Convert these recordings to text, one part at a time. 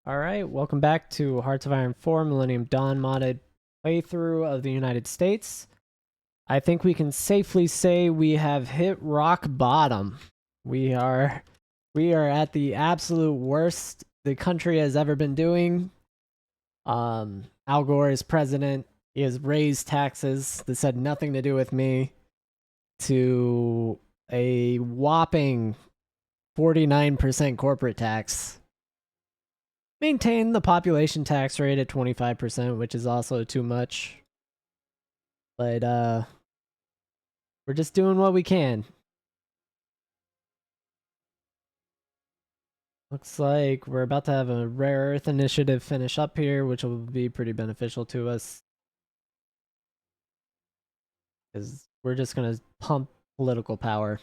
Alright, welcome back to Hearts of Iron 4 Millennium Dawn modded playthrough of the United States. I think we can safely say we have hit rock bottom. We are at the absolute worst the country has ever been doing. Al Gore is president. He has raised taxes. This had nothing to do with me. To a whopping 49% corporate tax. Maintain the population tax rate at 25%, which is also too much. But we're just doing what we can. Looks like we're about to have a rare earth initiative finish up here, which will be pretty beneficial to us. Because we're just going to pump political power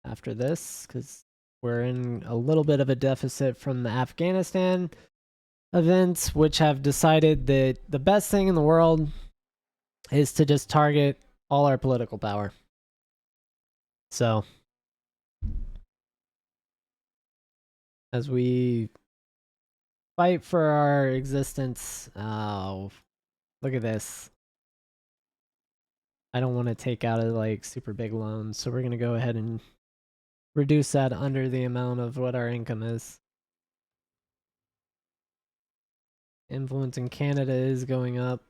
after this, because we're in a little bit of a deficit from the Afghanistan events, which have decided that the best thing in the world is to just target all our political power. So, as we fight for our existence, oh, look at this. I don't want to take out a like super big loan, so we're gonna go ahead and reduce that under the amount of what our income is. Influence in Canada is going up.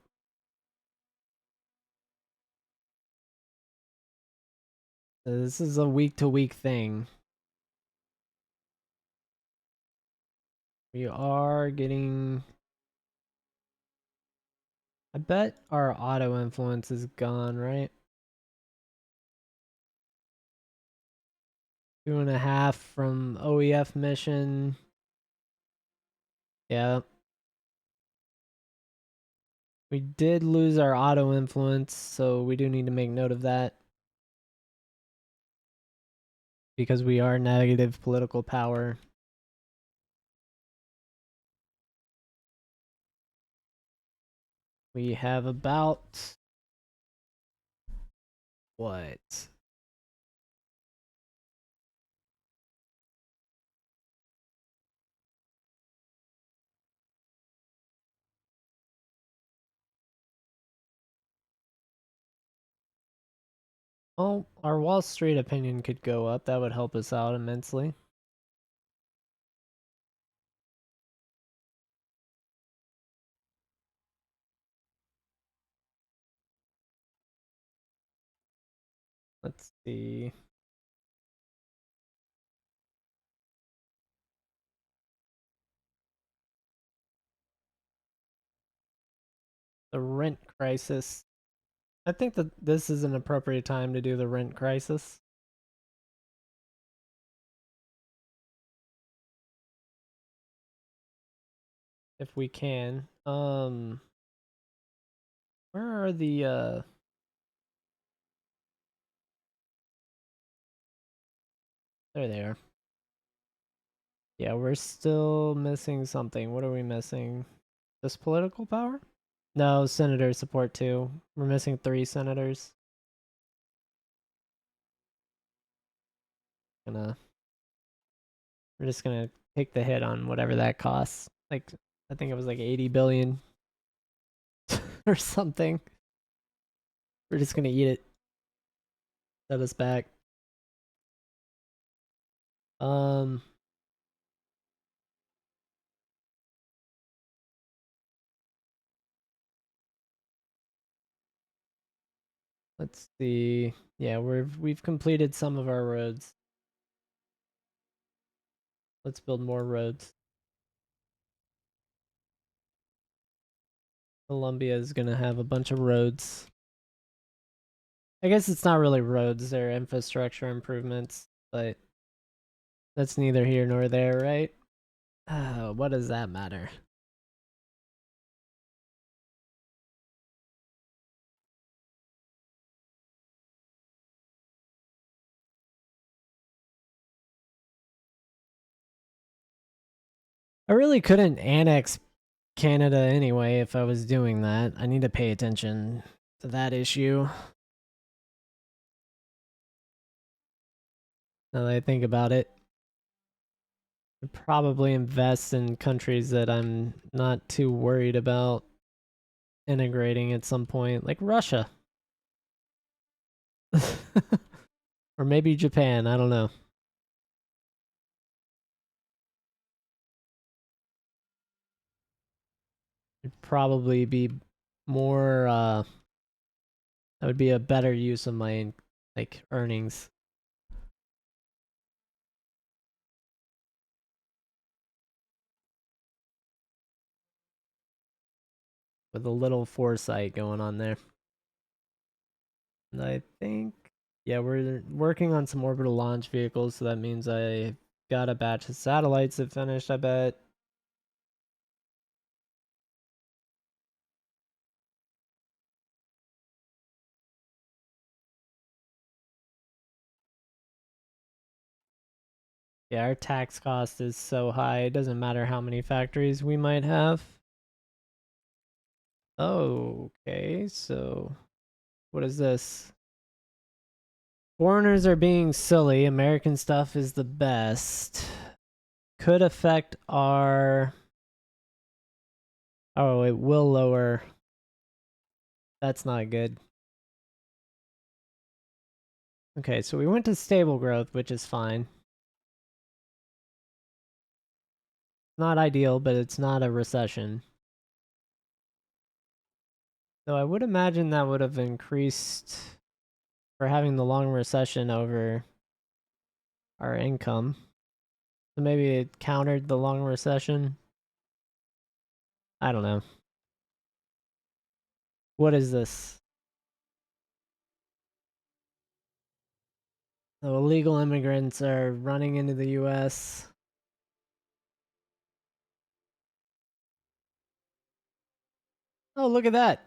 So this is a week-to-week thing. We are getting... I bet our auto influence is gone, right? 2.5 from OEF mission. Yeah. We did lose our auto influence, so we do need to make note of that. Because we are negative political power. We have about... what? Oh, our Wall Street opinion could go up. That would help us out immensely. Let's see. The rent crisis. I think that this is an appropriate time to do the rent crisis. If we can. Where are the there they are. Yeah, we're still missing something. What are we missing? Just political power? No, senator support too. We're missing 3 senators. We're just gonna take the hit on whatever that costs. Like, I think it was like 80 billion or something. We're just gonna eat it. Set us back. Um, let's see. Yeah, we've completed some of our roads. Let's build more roads. Colombia is gonna have a bunch of roads. I guess it's not really roads, they're infrastructure improvements, but that's neither here nor there, right? What does that matter? I really couldn't annex Canada anyway if I was doing that. I need to pay attention to that issue. Now that I think about it. I'd probably invest in countries that I'm not too worried about integrating at some point, like Russia. Or maybe Japan, I don't know. It'd probably be more that would be a better use of my like earnings with a little foresight going on there. And I think yeah, we're working on some orbital launch vehicles, so that means I got a batch of satellites that finished, I bet. Yeah, our tax cost is so high, it doesn't matter how many factories we might have. Okay, so what is this? Foreigners are being silly. American stuff is the best. Could affect our. Oh, it will lower. That's not good. Okay, so we went to stable growth, which is fine. Not ideal, but it's not a recession. So I would imagine that would have increased for having the long recession over our income. So maybe it countered the long recession. I don't know. What is this? So illegal immigrants are running into the US. Oh, look at that.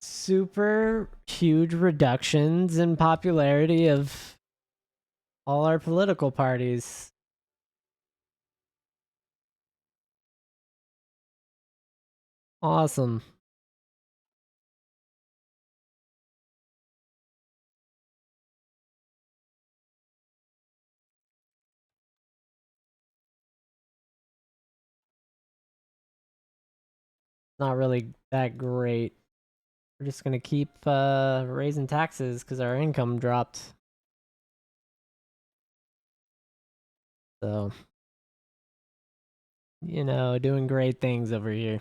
Super huge reductions in popularity of all our political parties. Awesome. Not really that great. We're just gonna keep raising taxes because our income dropped. So, doing great things over here.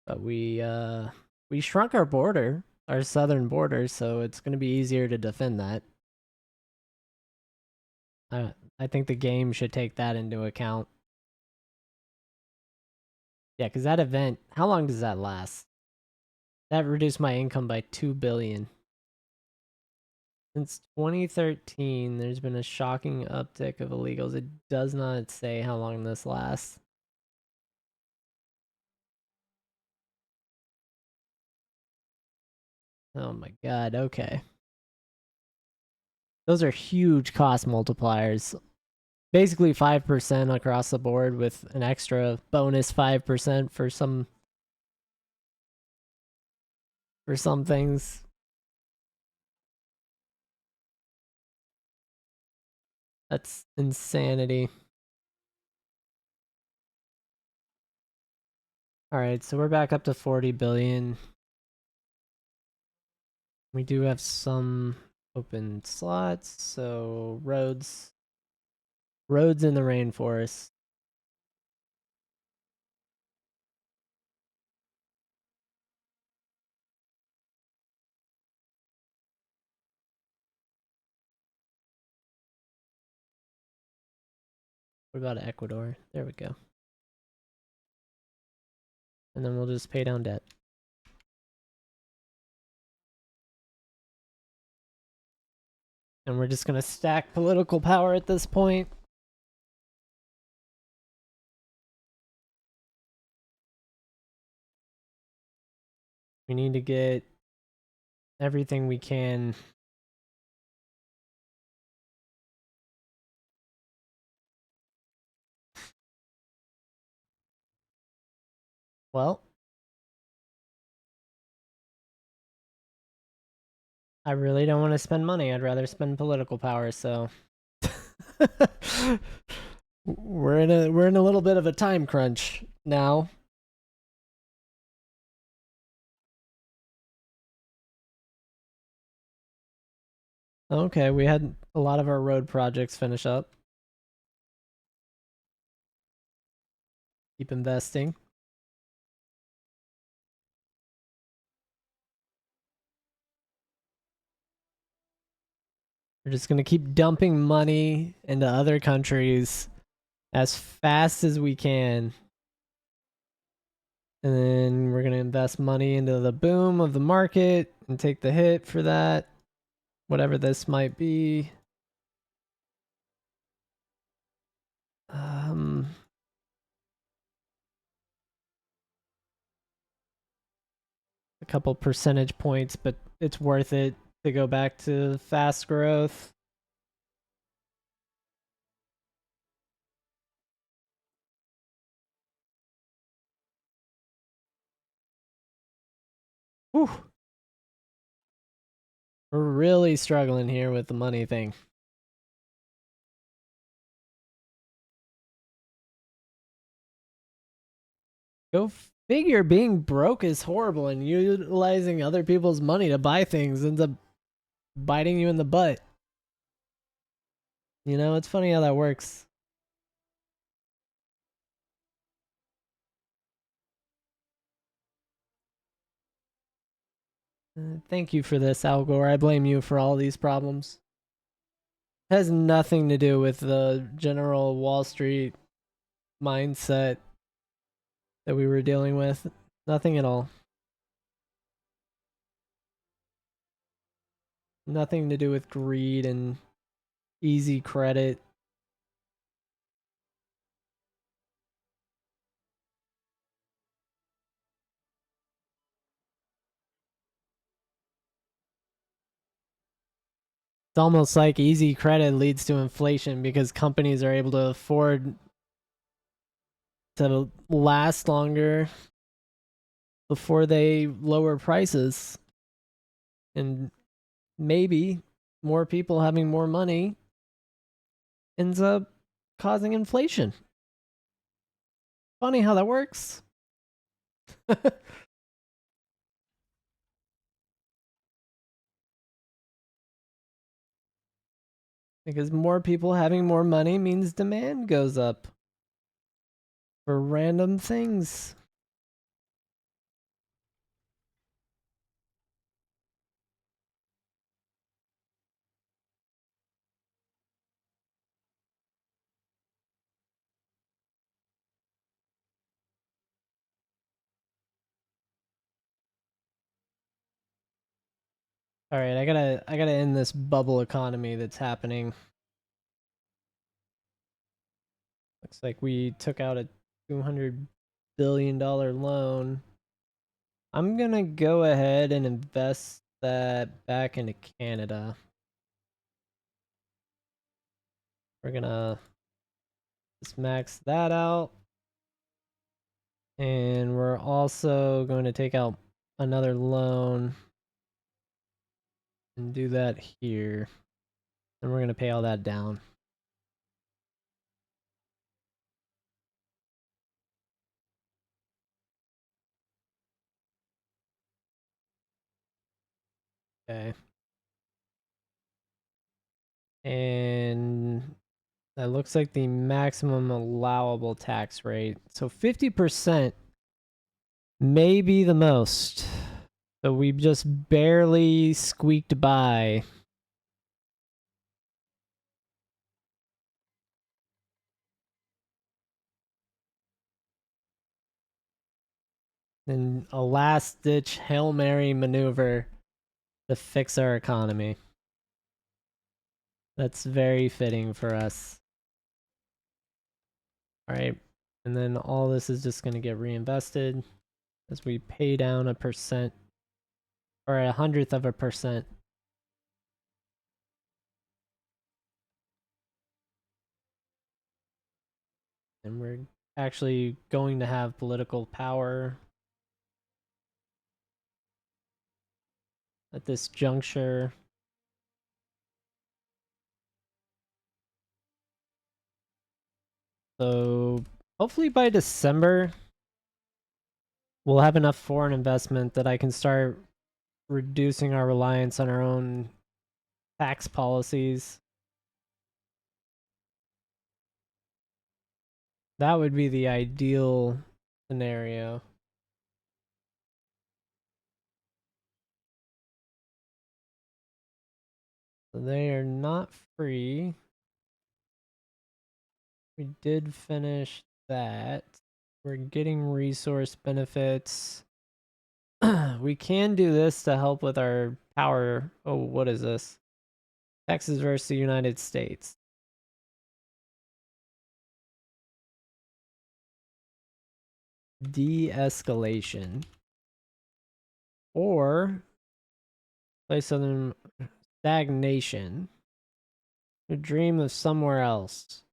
But we shrunk our border, our southern border, so it's gonna be easier to defend that. I think the game should take that into account. Yeah, because that event, how long does that last? That reduced my income by 2 billion. Since 2013, there's been a shocking uptick of illegals. It does not say how long this lasts. Oh my god, okay. Those are huge cost multipliers. Basically 5% across the board with an extra bonus 5% for some things. That's insanity. All right, so we're back up to 40 billion. We do have some open slots, so roads in the rainforest. What about Ecuador? There we go. And then we'll just pay down debt. And we're just gonna stack political power at this point. We need to get everything we can. Well, I really don't want to spend money. I'd rather spend political power, so we're in a little bit of a time crunch now. Okay, we had a lot of our road projects finish up. Keep investing. We're just gonna keep dumping money into other countries as fast as we can. And then we're gonna invest money into the boom of the market and take the hit for that. Whatever this might be. Um a couple percentage points, but it's worth it to go back to fast growth. Whew. We're really struggling here with the money thing. Go figure, being broke is horrible, and utilizing other people's money to buy things ends up biting you in the butt. You know, it's funny how that works. Thank you for this, Al Gore. I blame you for all these problems. It has nothing to do with the general Wall Street mindset that we were dealing with. Nothing at all. Nothing to do with greed and easy credit. It's almost like easy credit leads to inflation because companies are able to afford to last longer before they lower prices. And maybe more people having more money ends up causing inflation. Funny how that works. Because more people having more money means demand goes up for random things. All right, I gotta end this bubble economy that's happening. Looks like we took out a $200 billion loan. I'm gonna go ahead and invest that back into Canada. We're gonna just max that out. And we're also going to take out another loan and do that here. And we're going to pay all that down. Okay. And that looks like the maximum allowable tax rate. So 50% may be the most. So we just barely squeaked by. And a last ditch Hail Mary maneuver to fix our economy. That's very fitting for us. All right. And then all this is just going to get reinvested as we pay down 1% or 1/100%. And we're actually going to have political power at this juncture. So hopefully by December, we'll have enough foreign investment that I can start reducing our reliance on our own tax policies. That would be the ideal scenario. So they are not free. We did finish that. We're getting resource benefits. We can do this to help with our power. Oh, what is this? Texas versus the United States. De-escalation. Or place of them stagnation. A dream of somewhere else.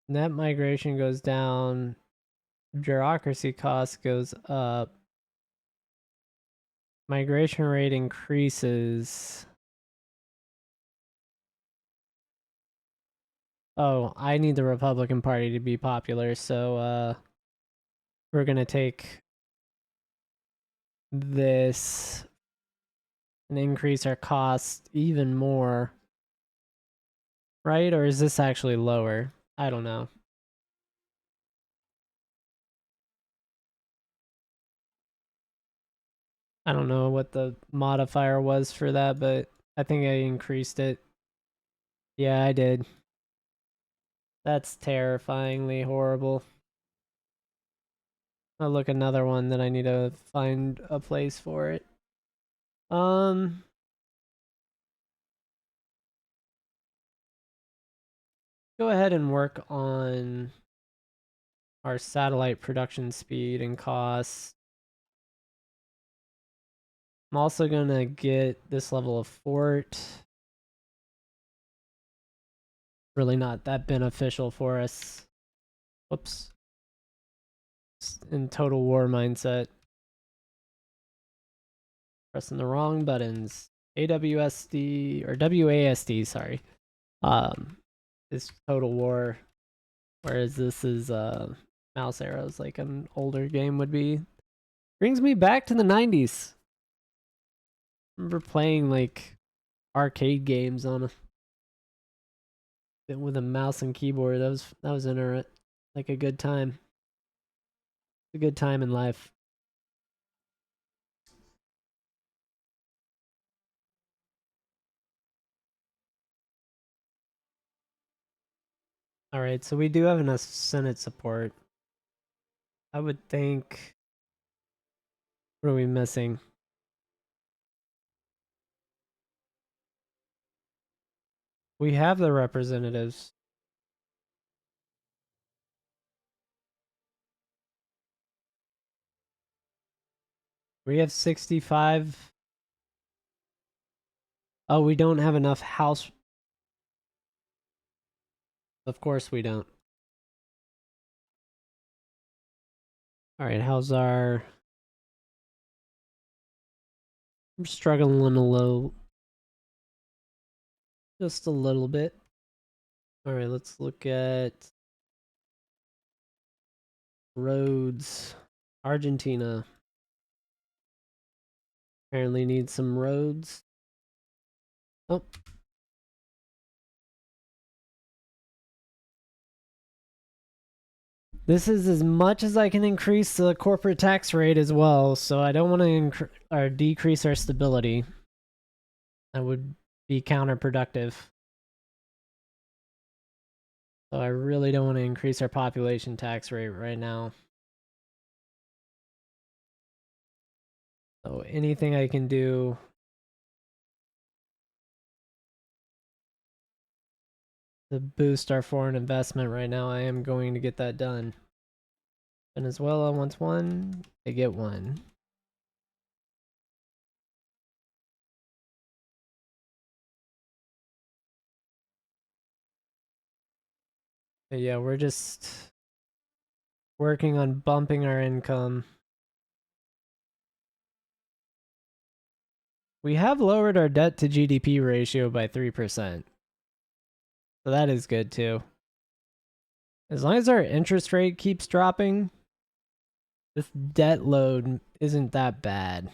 Net migration goes down. Bureaucracy cost goes up. Migration rate increases. Oh, I need the Republican Party to be popular, so we're gonna take this and increase our costs even more. Right? Or is this actually lower? I don't know. I don't know what the modifier was for that, but I think I increased it. Yeah, I did. That's terrifyingly horrible. I'll look another one that I need to find a place for it. Go ahead and work on our satellite production speed and costs. I'm also gonna get this level of fort. Really not that beneficial for us. Whoops. In total war mindset. Pressing the wrong buttons. AWSD or WASD, sorry. Is total war. Whereas this is mouse arrows like an older game would be. Brings me back to the 90s. I remember playing like arcade games on with a mouse and keyboard. That was like a good time. A good time in life. All right, so we do have enough Senate support. I would think. What are we missing? We have the representatives. We have 65. Oh, we don't have enough House. Of course we don't. All right, how's our... I'm struggling a little. Just a little bit. All right, let's look at roads. Argentina apparently needs some roads. Oh. This is as much as I can increase the corporate tax rate as well, so I don't want to decrease our stability. That would be counterproductive. So I really don't want to increase our population tax rate right now. So anything I can do to boost our foreign investment right now, I am going to get that done. Venezuela wants one, they get one. But yeah, we're just working on bumping our income. We have lowered our debt to GDP ratio by 3%. So that is good too. As long as our interest rate keeps dropping, this debt load isn't that bad.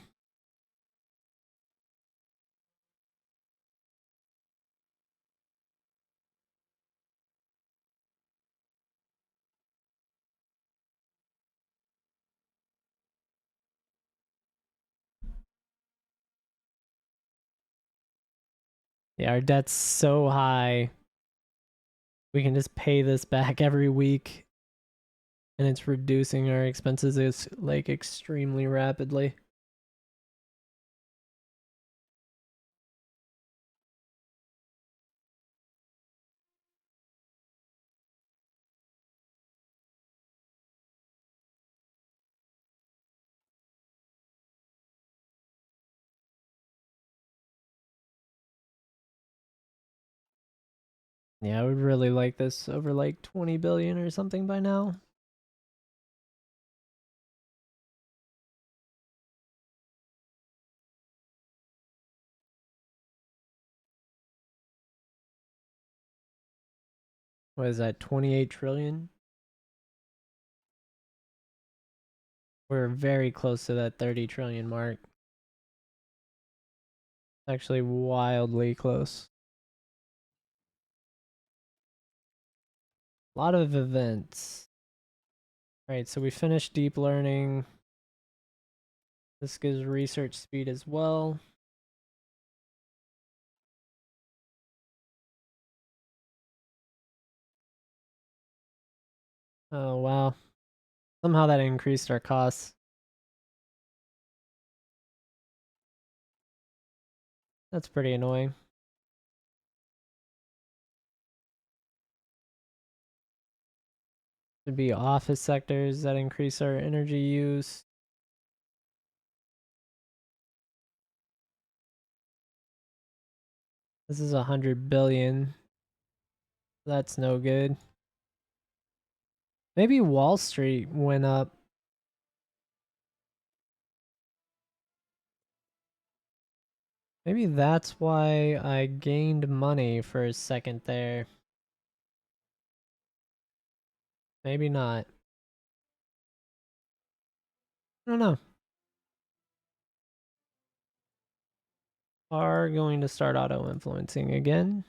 Yeah, our debt's so high. We can just pay this back every week, and it's reducing our expenses like extremely rapidly. Yeah, I would really like this over like 20 billion or something by now. What is that, 28 trillion? We're very close to that 30 trillion mark. Actually, wildly close. A lot of events. Alright, so we finished deep learning. This gives research speed as well. Oh, wow. Somehow that increased our costs. That's pretty annoying. Should be office sectors that increase our energy use. This is 100 billion. That's no good. Maybe Wall Street went up. Maybe that's why I gained money for a second there. Maybe not. I don't know. Are going to start auto-influencing again.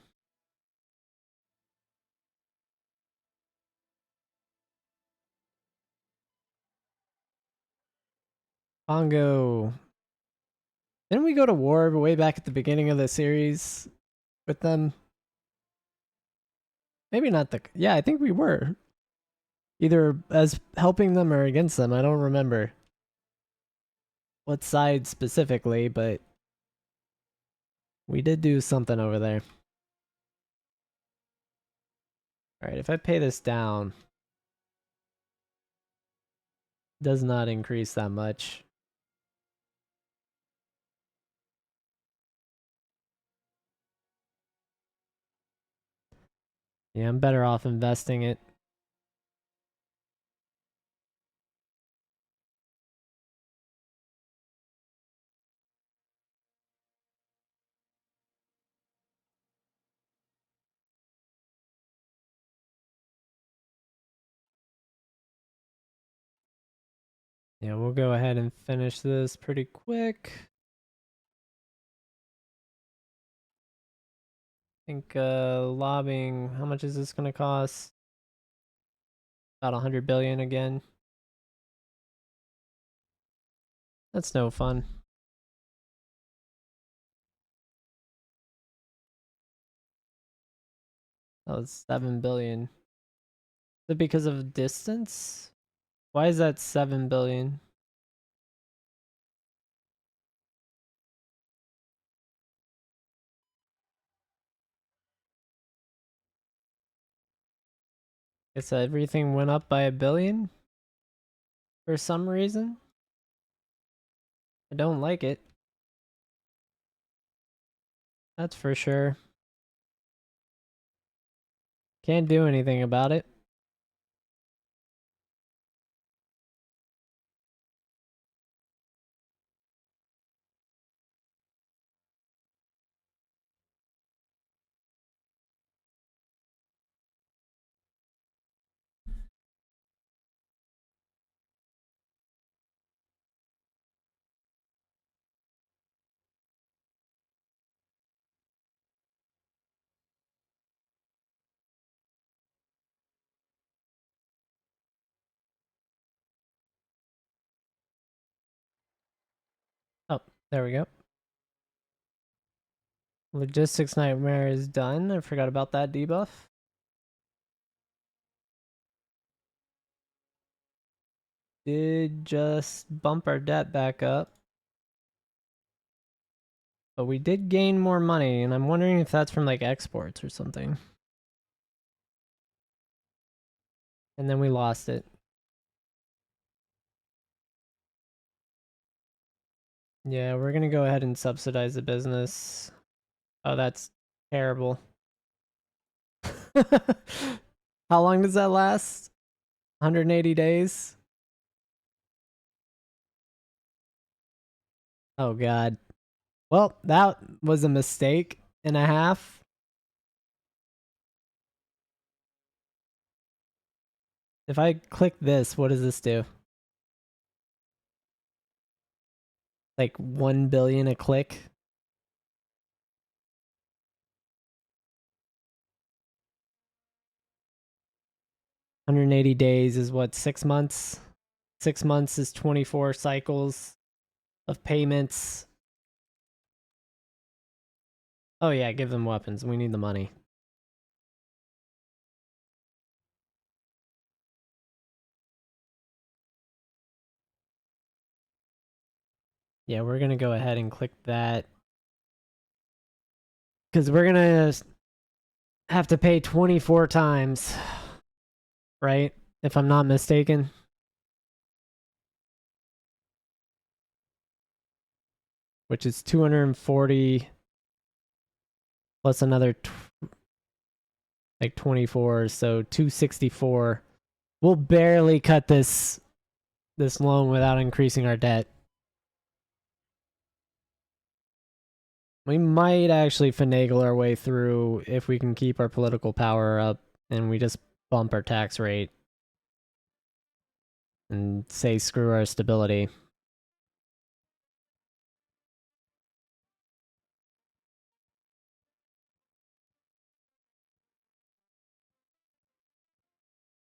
Congo. Didn't we go to war way back at the beginning of the series with them? Maybe not the... Yeah, I think we were. Either as helping them or against them. I don't remember what side specifically, but we did do something over there. Alright, if I pay this down, it does not increase that much. Yeah, I'm better off investing it. Yeah, we'll go ahead and finish this pretty quick. I think lobbying, how much is this going to cost? About 100 billion again. That's no fun. That was 7 billion. Is it because of distance? Why is that 7 billion? Guess everything went up by 1 billion for some reason. I don't like it. That's for sure. Can't do anything about it. Oh, there we go. Logistics Nightmare is done. I forgot about that debuff. Did just bump our debt back up. But we did gain more money, and I'm wondering if that's from like exports or something. And then we lost it. Yeah, we're gonna go ahead and subsidize the business. Oh, that's terrible. How long does that last? 180 days? Oh, God. Well, that was a mistake and a half. If I click this, what does this do? Like 1 billion a click? 180 days is what, 6 months? 6 months is 24 cycles of payments. Oh yeah, give them weapons. We need the money. Yeah, we're gonna go ahead and click that. Because we're gonna have to pay 24 times. Right? If I'm not mistaken. Which is 240 plus another like 24, so 264. We'll barely cut this loan without increasing our debt. We might actually finagle our way through if we can keep our political power up and we just bump our tax rate and say screw our stability.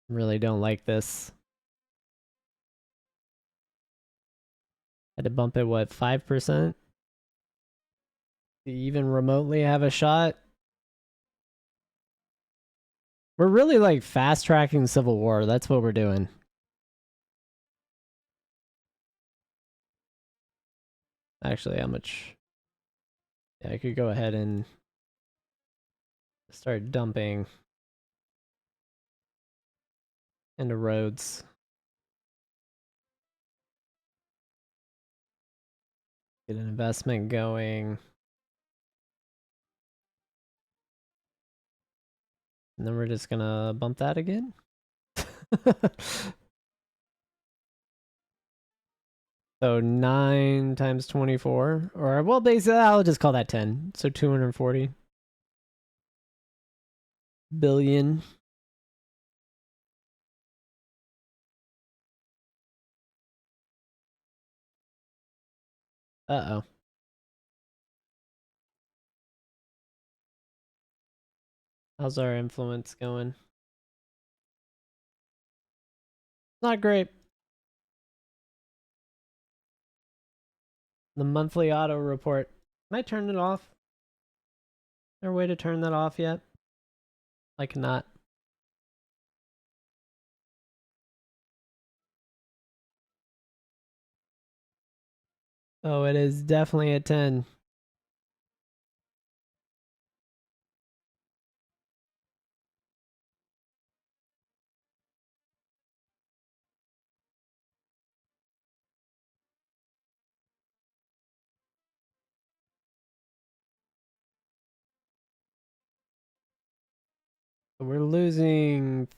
Really don't like this. Had to bump it, what, 5%? To even remotely have a shot? We're really like fast tracking Civil War. That's what we're doing. Actually, how much? Yeah, I could go ahead and start dumping into roads. Get an investment going. And then we're just gonna bump that again. So 9 times 24. Or, well, basically, I'll just call that 10. So 240 billion. Uh-oh. How's our influence going? Not great. The monthly auto report. Can I turn it off? Is there a way to turn that off yet? I cannot. Oh, it is definitely a 10. We're losing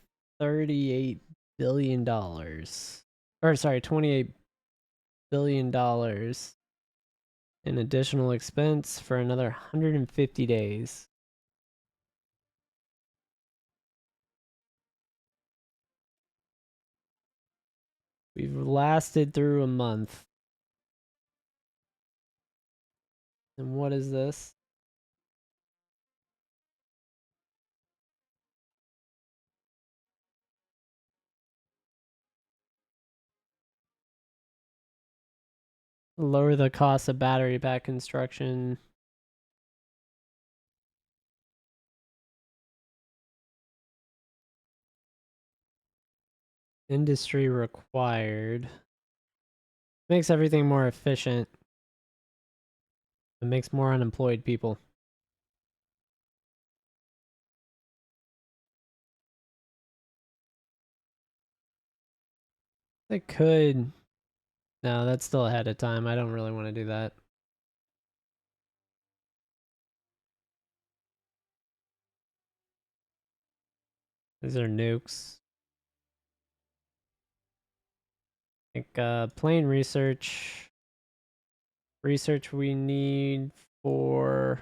$38 billion. Or sorry, $28 billion in additional expense for another 150 days. We've lasted through a month. And what is this? Lower the cost of battery pack construction. Industry required. Makes everything more efficient. It makes more unemployed people. They could. No, that's still ahead of time. I don't really want to do that. These are nukes. Like plane research. Research we need for.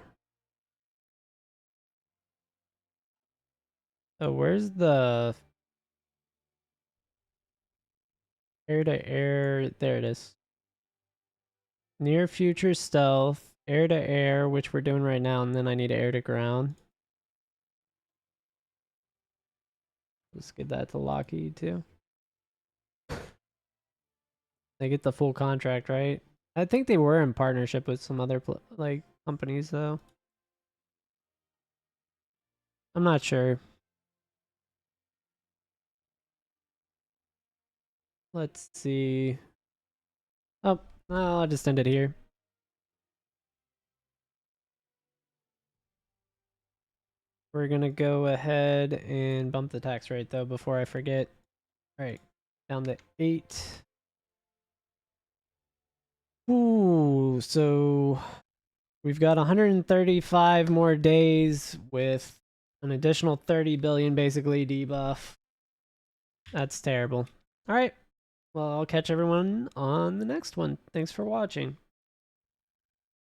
Oh, where's the air to air? There it is. Near future stealth, air to air, which we're doing right now, and then I need air to ground. Let's get that to Lockheed too. They get the full contract, right? I think they were in partnership with some other like companies though. I'm not sure. Let's see. Oh, I'll just end it here. We're gonna go ahead and bump the tax rate though before I forget. All right, down to 8. Ooh, so we've got 135 more days with an additional 30 billion basically debuff. That's terrible. All right. Well, I'll catch everyone on the next one. Thanks for watching.